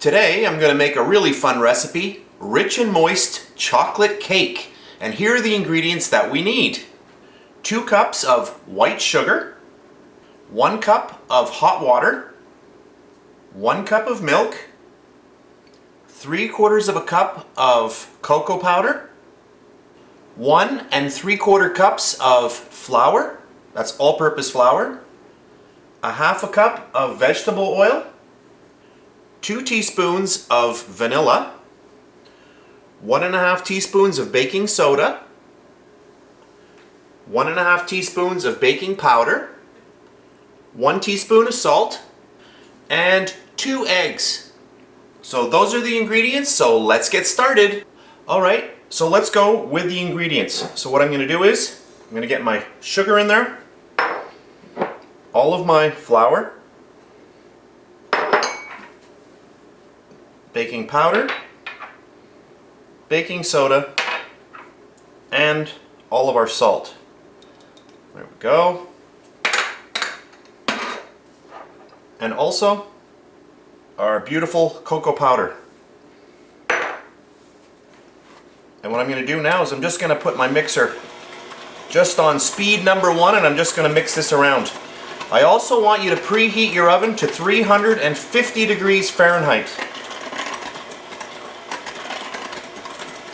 Today I'm going to make a really fun recipe, rich and moist chocolate cake. And here are the ingredients that we need. 2 cups of white sugar, 1 cup of hot water, 1 cup of milk, 3/4 of a cup of cocoa powder, 1 3/4 cups of flour, that's all-purpose flour, 1/2 cup of vegetable oil, 2 teaspoons of vanilla, 1 1/2 teaspoons of baking soda, 1 1/2 teaspoons of baking powder, 1 teaspoon of salt, and 2 eggs. So those are the ingredients, so let's get started. Alright, so let's go with the ingredients. So what I'm going to do is, I'm going to get my sugar in there, all of my flour, baking powder, baking soda, and all of our salt. There we go. And also our beautiful cocoa powder. And what I'm going to do now is I'm just going to put my mixer just on speed number 1 and I'm just going to mix this around. I also want you to preheat your oven to 350 degrees Fahrenheit.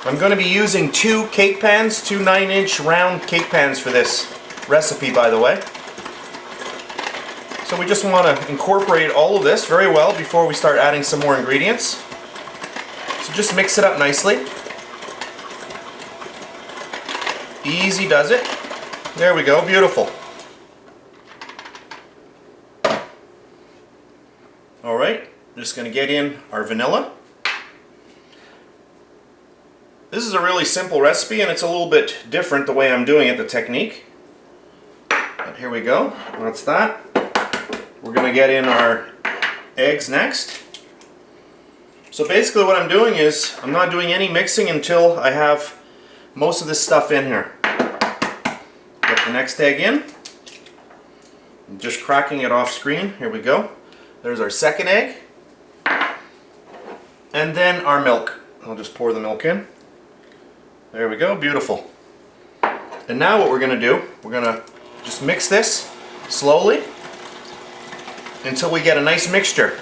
I'm going to be using 2 cake pans, 2 9-inch round cake pans for this recipe, by the way. So we just want to incorporate all of this very well before we start adding some more ingredients. So just mix it up nicely. Easy does it. There we go, beautiful. Alright, just going to get in our vanilla. This is a really simple recipe and it's a little bit different the way I'm doing it, the technique. But here we go, that's that. We're going to get in our eggs next. So basically what I'm doing is, I'm not doing any mixing until I have most of this stuff in here. Get the next egg in. I'm just cracking it off screen, here we go. There's our second egg. And then our milk. I'll just pour the milk in. There we go, beautiful. And now what we're going to do, we're going to just mix this slowly until we get a nice mixture.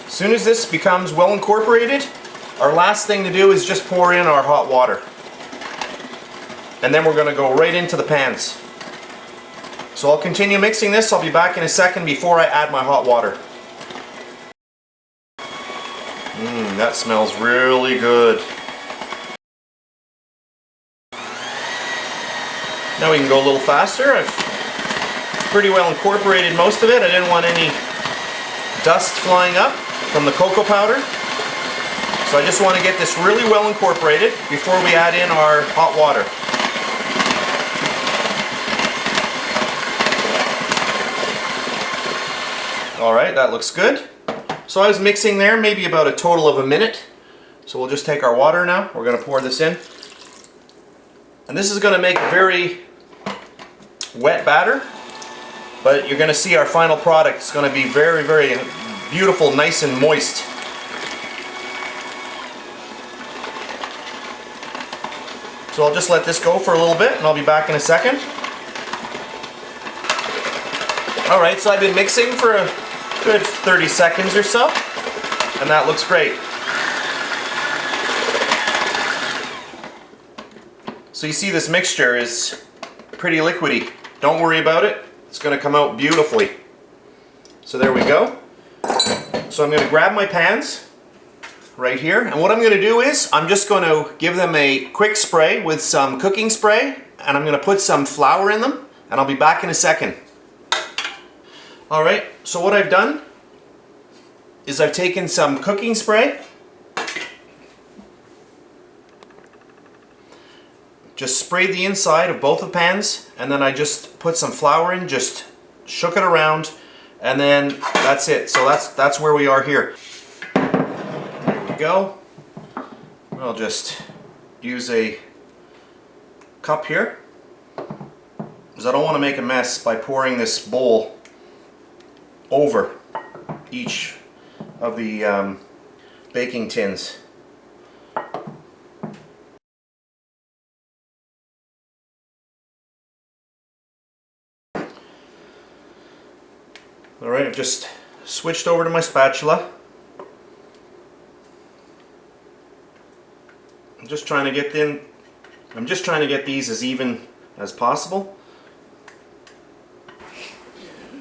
As soon as this becomes well incorporated, our last thing to do is just pour in our hot water. And then we're going to go right into the pans. So I'll continue mixing this, I'll be back in a second before I add my hot water. That smells really good. Now we can go a little faster. I've pretty well incorporated most of it. I didn't want any dust flying up from the cocoa powder. So I just want to get this really well incorporated before we add in our hot water. Alright, that looks good. So I was mixing there maybe about a total of a minute. So we'll just take our water now. We're going to pour this in. And this is going to make a very wet batter, but you're going to see our final product is going to be very, very beautiful, nice and moist. So I'll just let this go for a little bit and I'll be back in a second. Alright, so I've been mixing for a good 30 seconds or so, and that looks great. So you see this mixture is pretty liquidy. Don't worry about it. It's going to come out beautifully. So there we go. So I'm going to grab my pans right here, and what I'm going to do is I'm just going to give them a quick spray with some cooking spray, and I'm going to put some flour in them, and I'll be back in a second. Alright, so what I've done is I've taken some cooking spray, just sprayed the inside of both the pans, and then I just put some flour in, just shook it around, and then that's it. So that's where we are here. There we go. I'll just use a cup here, because I don't want to make a mess by pouring this bowl over each of the baking tins. Alright, I've just switched over to my spatula. I'm just trying to get these as even as possible.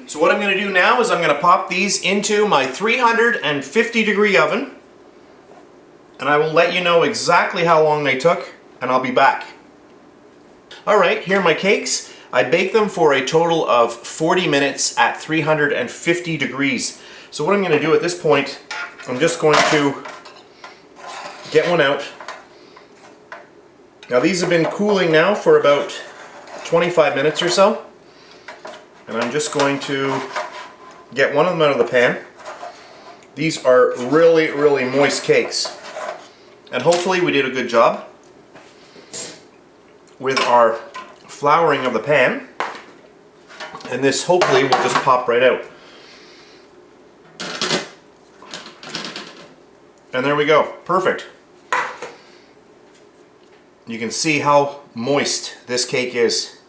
So what I'm going to do now is I'm going to pop these into my 350 degree oven, and I will let you know exactly how long they took, and I'll be back. Alright, here are my cakes. I baked them for a total of 40 minutes at 350 degrees. So what I'm going to do at this point, I'm just going to get one out. Now these have been cooling now for about 25 minutes or so. And I'm just going to get one of them out of the pan. These are really, really moist cakes. And hopefully we did a good job with our flouring of the pan. And this hopefully will just pop right out. And there we go. Perfect. You can see how moist this cake is.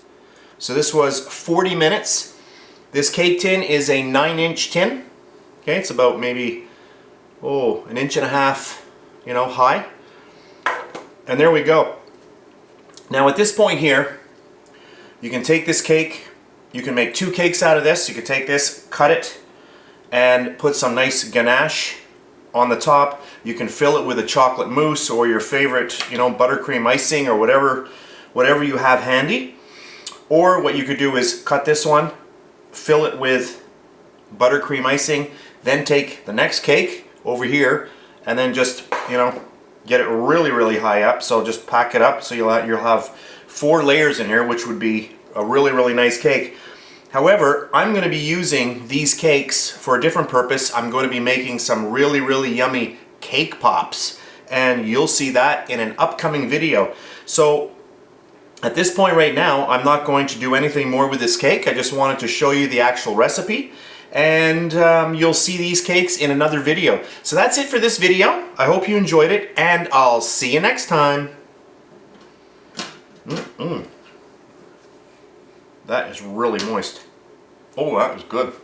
So this was 40 minutes. This cake tin is a 9-inch tin. Okay, it's about maybe, an inch and a half, high. And there we go. Now at this point here, you can take this cake, you can make 2 cakes out of this. You can take this, cut it, and put some nice ganache on the top. You can fill it with a chocolate mousse or your favorite, buttercream icing or whatever you have handy. Or what you could do is cut this one, fill it with buttercream icing, then take the next cake over here and then just, get it really, really high up. So just pack it up so you'll have 4 layers in here, which would be a really, really nice cake. However, I'm going to be using these cakes for a different purpose. I'm going to be making some really, really yummy cake pops, and you'll see that in an upcoming video. So at this point right now, I'm not going to do anything more with this cake. I just wanted to show you the actual recipe, and you'll see these cakes in another video. So that's it for this video. I hope you enjoyed it, and I'll see you next time. That is really moist. Oh, that is good.